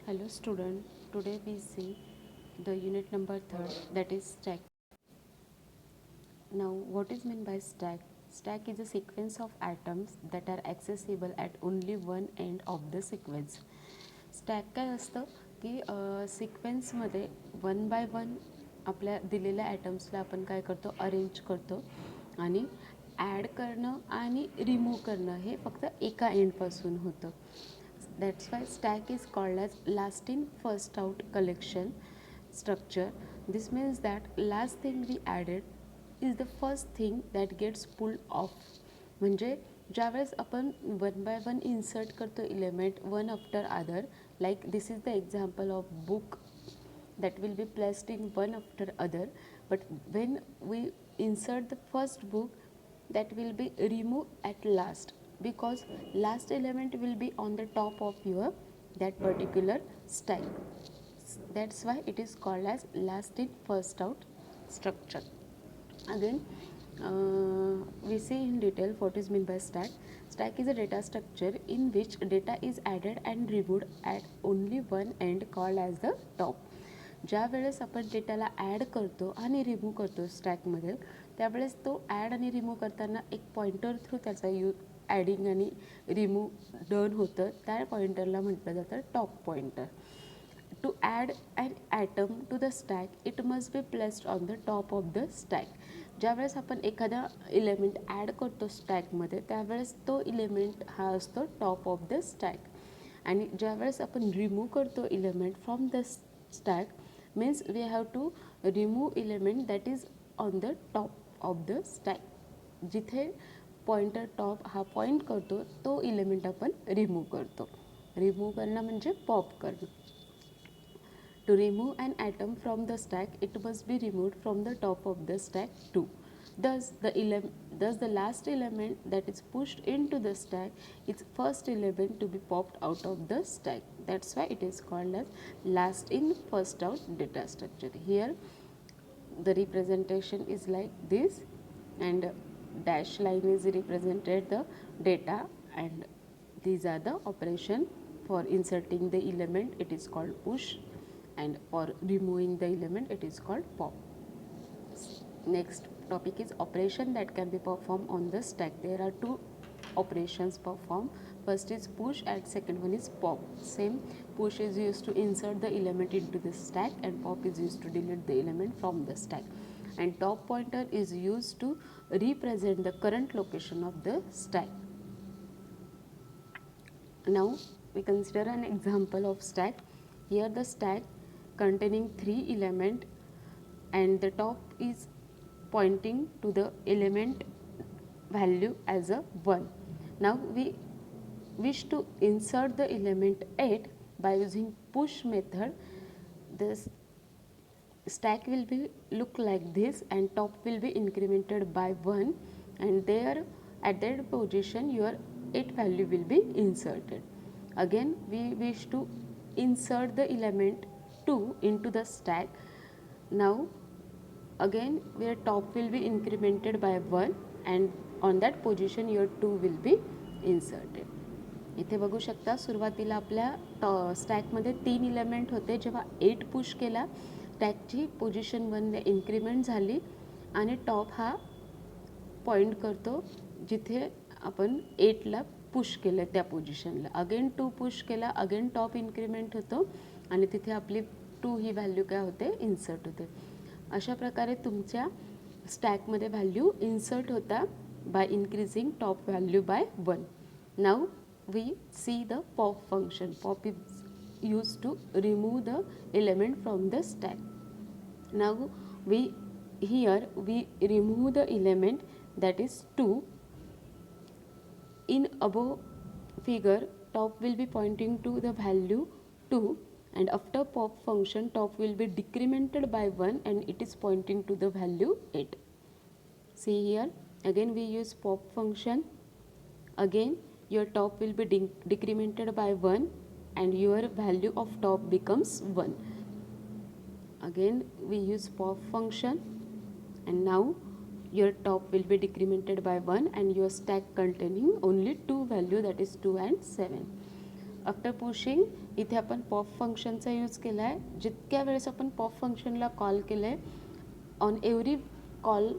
Hello student, today we see the unit number 3rd, that is stack. Now what is meant by stack? Stack is a sequence of atoms that are accessible at only one end of the sequence. Stack काय असतं की सिक्वेन्समध्ये one by one आपल्या दिलेल्या ॲटम्सला आपण काय करतो, arrange करतो आणि ॲड करणं आणि रिमूव्ह करणं हे फक्त एका एंडपासून होतं. That's why stack is called as last in first out collection structure. This means that last thing we added is the first thing that gets pulled off. म्हणजे ज्यावेळेस आपण वन बाय वन इन्सर्ट करतो element one after other, like this is the example of book that will be placed in one after other, but when we insert the first book, that will be removed at last, because last element will be on the top of your that particular stack. That's why it is called as last in first out structure. Again, we see in detail what is meant by stack. Stack is a data structure in which data is added and removed at only one end, called as the top. ज्या वेळेस आपण डेटाला add करतो आणि remove करतो स्टॅकमध्ये, त्यावेळेस तो ॲड आणि रिमूव्ह करताना एक पॉइंटर थ्रू त्याचा ॲडिंग आणि रिमूव्ह डन होतं. त्या पॉइंटरला म्हटलं जातं top pointer. To add an atom to the stack, it must be placed on the top of the stack. ज्यावेळेस आपण एखादा इलेमेंट ॲड करतो स्टॅकमध्ये, त्यावेळेस तो इलेमेंट हा असतो टॉप ऑफ द स्टॅक. आणि ज्यावेळेस आपण रिमूव्ह करतो element from the stack, means we have to remove element that is on the top of the stack. जिथे पॉइंटर टॉप हा पॉइंट करतो तो इलेमेंट आपण रिमूव्ह करतो. रिमूव्ह करणं म्हणजे पॉप करणं. To remove an atom from the stack, it must be removed from the top of the stack too. Thus the last element that is pushed into the stack is first element to be popped out of the stack. That's why it is called as last in first out data structure. Here the representation is like this, and dash line is represented the data, and these are the operation. For inserting the element it is called push, and for removing the element it is called pop. Next topic is operation that can be performed on the stack. There are two operations performed. First is push and second one is pop. Same, push is used to insert the element into the stack and pop is used to delete the element from the stack. And top pointer is used to represent the current location of the stack. Now we consider an example of stack. Here the stack containing 3 elements and the top is pointing to the element value as a 1. Now we wish to insert the element 8 by using push method. This stack will be look like this, and top will be incremented by 1, and there at that position your 8 value will be inserted. Again we wish to insert the element 2 into the stack. Now again where top will be incremented by 1, and on that position your 2 will be inserted. इथे बघू शकता सुरुवातीला आपल्या स्टॅकमध्ये 3 element होते. जेव्हा 8 push केला, स्टॅकची position 1ने increment झाली आणि टॉप हा पॉइंट करतो जिथे आपण 8ला पुश केलं त्या पोझिशनला. अगेन 2 पुश केला, अगेन टॉप इन्क्रीमेंट होतो आणि तिथे आपली 2 ही व्हॅल्यू काय होते, इन्सर्ट होते. अशा प्रकारे तुमच्या स्टॅकमध्ये व्हॅल्यू इन्सर्ट होता by increasing top value by 1. Now we see the pop function. Pop is use to remove the element from the stack. Now we remove the element that is 2. In above figure, top will be pointing to the value 2, and after pop function top will be decremented by 1 and it is pointing to the value 8. See here, again we use pop function. Again your top will be decremented by 1 and your value of top becomes 1. Again we use pop function, and now your top will be decremented by 1 and your stack containing only 2 value, that is 2 and 7. After pushing इथे आपण pop फंक्शनचा use केला आहे. जितक्या वेळेस आपण pop फंक्शनला call केलं आहे, on every call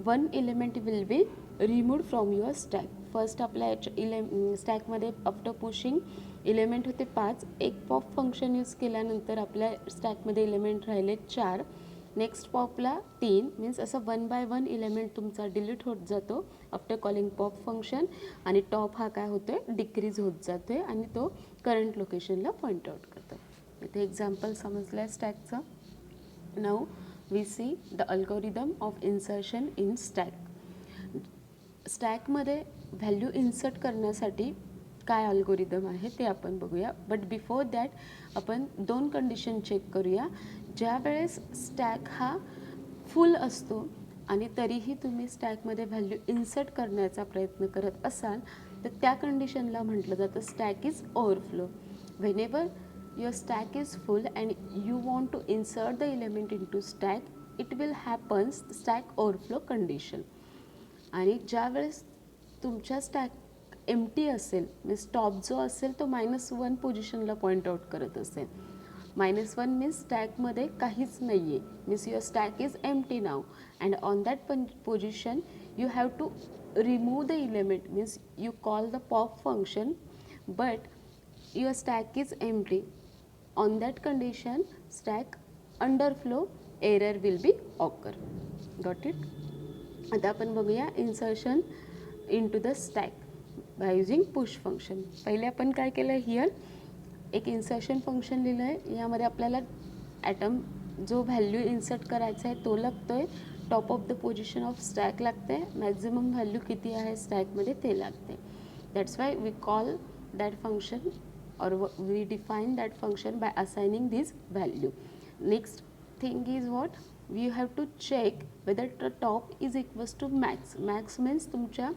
one element will be removed from your stack. First आपल्या स्टॅकमध्ये आफ्टर पुशिंग एलिमेंट होते 5. एक पॉप फंक्शन यूज केल्यानंतर आपल्या स्टॅकमध्ये एलिमेंट राहिले 4. नेक्स्ट पॉपला 3. मीन्स असं 1 बाय 1 एलिमेंट तुमचा डिलीट होत जातो आफ्टर कॉलिंग पॉप फंक्शन. आणि टॉप हा काय होतो आहे, डिक्रीज होत जातो आहे आणि तो करंट लोकेशनला पॉईंट आउट करतो. इथे एक्झाम्पल समजलं आहे स्टॅकचं. Now we see the algorithm of insertion in stack. स्टॅकमध्ये व्हॅल्यू इन्सर्ट करण्यासाठी काय अल्गोरिदम आहे ते आपण बघूया. बट बिफोर दॅट आपण 2 कंडिशन चेक करूया. ज्या वेळेस स्टॅक हा फुल असतो आणि तरीही तुम्ही स्टॅकमध्ये व्हॅल्यू इन्सर्ट करण्याचा प्रयत्न करत असाल तर त्या कंडिशनला म्हटलं जातं stack is overflow. Whenever your stack is full and you want to insert the element in to stack, it will happens stack overflow condition. आणि ज्या वेळेस तुमच्या स्टॅक एम्प्टी असेल, मीन्स टॉप जो असेल तो -1 पोझिशनला पॉईंट आउट करत असेल. -1 मीन्स स्टॅकमध्ये काहीच नाही आहे, means your stack is empty now and on that position you have to remove the element. Means you call the pop function but your stack is empty. On that condition stack underflow error will be occur. Got it. आता आपण बघूया insertion in to the stack by using push function. पहिले आपण काय केलं, here एक insertion function लिहिलं आहे. यामध्ये आपल्याला ॲटम जो व्हॅल्यू इन्सर्ट करायचा आहे तो लागतो आहे, top of the position of stack लागते, मॅक्झिमम व्हॅल्यू किती आहे स्टॅकमध्ये ते लागते. That's why we call that function or we define that function by assigning this value. Next thing is what? We have to check whether the top is equals to max. Max means तुमच्या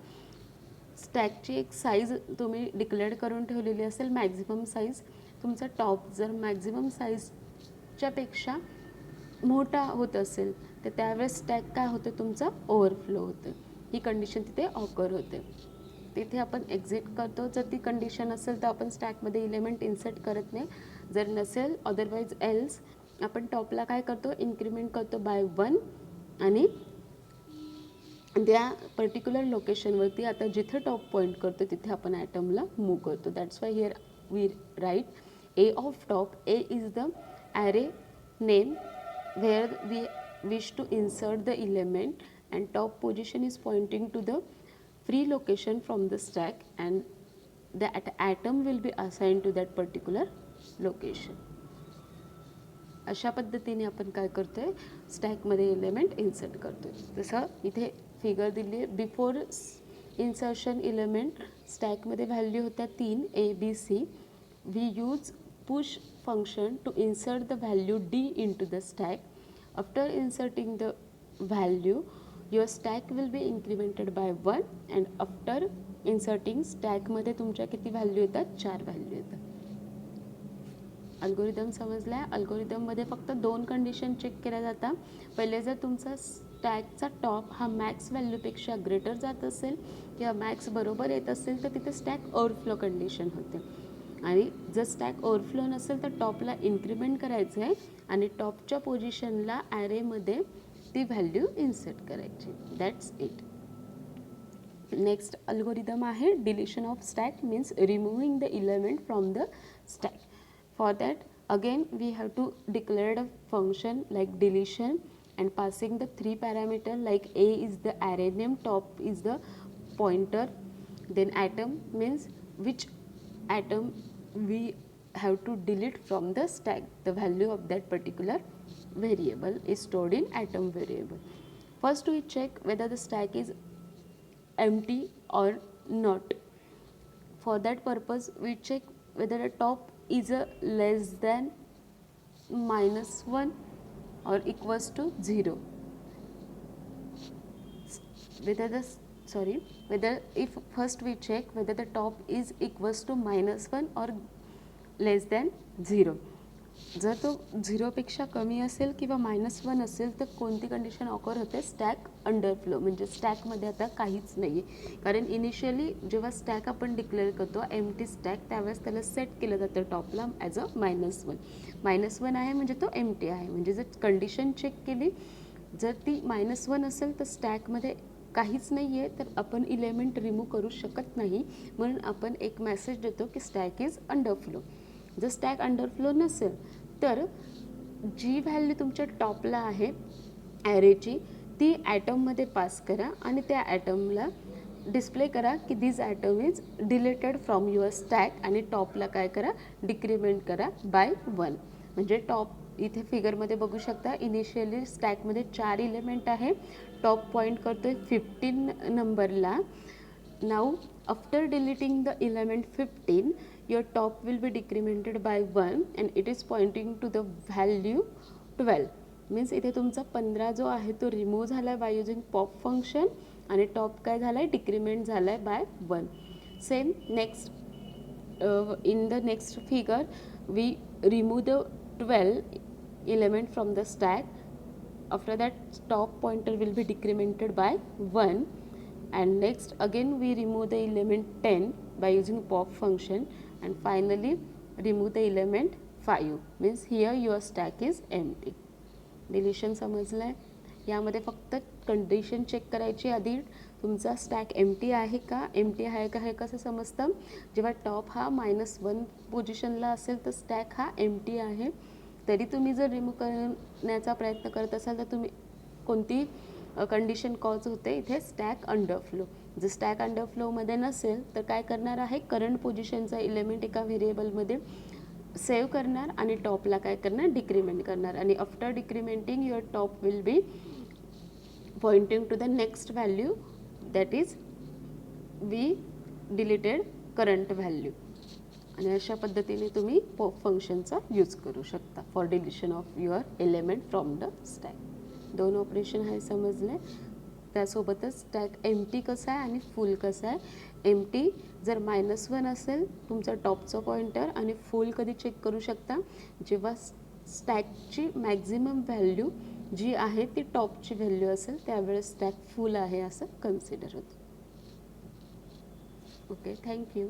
स्टॅकची एक size तुम्ही declare करून ठेवलेली असेल, maximum size. तुमचा top जर maximum साईजच्यापेक्षा मोठा होत असेल तर त्यावेळेस स्टॅक काय होतं, तुमचा ओव्हरफ्लो होतं. ही कंडिशन तिथे ऑकर होते. तिथे आपण एक्झिट करतो. जर ती कंडिशन असेल तर आपण स्टॅकमध्ये एलिमेंट इन्सर्ट करत नाही. जर नसेल अदरवाईज एल्स आपण टॉपला काय करतो, इन्क्रीमेंट करतो बाय 1 आणि त्या पर्टिक्युलर लोकेशनवरती आता जिथे टॉप पॉईंट करतो तिथे आपण ॲटमला मूव्ह करतो. That's why here we write A of top. A is the array name where we wish to insert the element and top position is pointing to the free location from the stack and the atom will be assigned to that particular location. अशा पद्धतीने आपण काय करतोय, स्टॅकमध्ये element insert करतोय. जसं इथे figure दिली आहे. बिफोर इन्सर्शन एलिमेंट स्टॅकमध्ये व्हॅल्यू होत्या 3 ABC. We use push function to insert the value D into the stack. After inserting the value, your stack will be incremented by 1 and after inserting stack मध्ये तुमच्या किती value येतात, 4 value येतात. Algorithm समजला आहे. अल्गोरिदममध्ये फक्त 2 कंडिशन चेक केल्या जातात. पहिले जर तुमचा स्टॅकचा टॉप हा मॅक्स व्हॅल्यूपेक्षा ग्रेटर जात असेल किंवा मॅक्स बरोबर येत असेल तर तिथे स्टॅक ओव्हरफ्लो कंडिशन होते. आणि जर स्टॅक ओव्हरफ्लो नसेल तर टॉपला इन्क्रीमेंट करायचं आहे आणि टॉपच्या पोझिशनला ॲरेमध्ये ती व्हॅल्यू इन्सर्ट करायची. That's it. नेक्स्ट अल्गोरिदम आहे deletion of stack, means removing the element from the stack. For that again we have to declare a function like deletion and passing the 3 parameter like A is the array name, top is the pointer, then atom means which atom we have to delete from the stack. The value of that particular variable is stored in atom variable. First we check whether the stack is empty or not. For that purpose we check whether the top is a less than -1 or equals to 0. Whether if first we check whether the top is equals to -1 or less than 0. जर तो 0पेक्षा कमी असेल किंवा -1 असेल तर कोणती condition occur होते, stack underflow, म्हणजे स्टॅकमध्ये आता काहीच नाही आहे. कारण इनिशियली जेव्हा स्टॅक आपण डिक्लेअर करतो एम्प्टी स्टॅक, त्यावेळेस त्याला सेट केलं जातं टॉपला ॲज अ -1. -1 आहे म्हणजे तो एम्प्टी आहे. म्हणजे जर कंडिशन चेक केली, जर ती -1 असेल तर स्टॅकमध्ये काहीच नाही आहे, तर आपण इलेमेंट रिमूव्ह करू शकत नाही. म्हणून आपण एक मेसेज देतो की स्टॅक इज अंडरफ्लो. जर स्टॅक अंडरफ्लो नसेल तर जी व्हॅल्यू तुमच्या टॉपला आहे ॲरेची, ती ॲटममध्ये पास करा आणि त्या ॲटमला डिस्प्ले करा की this item is deleted from your stack, आणि टॉपला काय करा, डिक्रीमेंट करा बाय 1. म्हणजे टॉप इथे फिगरमध्ये बघू शकता, इनिशियली स्टॅकमध्ये 4 इलेमेंट आहे. टॉप पॉईंट करतोय 15 नंबरला. Now, after deleting the element 15, your top will be decremented by 1 and it is pointing to the value 12. Means इथे तुमचा 15 जो आहे तो रिमूव्ह झाला आहे बाय युजिंग पॉप फंक्शन, आणि टॉप काय झाला आहे, डिक्रीमेंट झाला आहे by 1. Same next, in the next figure we remove the 12 element from the stack. After that, top pointer will be decremented by 1, and next again we remove the element 10 by using pop function, and finally remove the element 5. Means here your stack is empty. Deletion समजलं आहे. यामध्ये फक्त condition check करायची आधी, तुमचा stack empty आहे का, empty आहे का हे कसं समजतं, जेव्हा टॉप हा -1 पोझिशनला असेल तर स्टॅक हा एम्प्टी आहे. तरी तुम्ही जर रिमूव्ह करण्याचा प्रयत्न करत असाल तर तुम्ही कोणती कंडिशन कॉज होते इथे, स्टॅक अंडरफ्लो. जर स्टॅक अंडरफ्लोमध्ये नसेल तर काय करणार आहे, करंट पोझिशनचा इलेमेंट एका व्हेरिएबलमध्ये सेव्ह करणार आणि टॉपला काय करणार, डिक्रीमेंट करणार, आणि after decrementing your top will be pointing to the next value, that is we deleted current value. आणि अशा पद्धतीने तुम्ही पॉप फंक्शनचा यूज करू शकता for deletion of your element from the stack. 2 operation आहे समजले. त्यासोबतच स्टॅक एम्प्टी कसं आहे आणि फुल कसं आहे. एम्प्टी जर -1 असेल तुमचा टॉपचं पॉइंटर, आणि फुल कधी चेक करू शकता, जेव्हा स्टॅकची मॅक्झिमम व्हॅल्यू जी आहे ती टॉपची व्हॅल्यू असेल त्यावेळेस स्टॅक फुल आहे असं कन्सिडर होतं. Okay, thank you.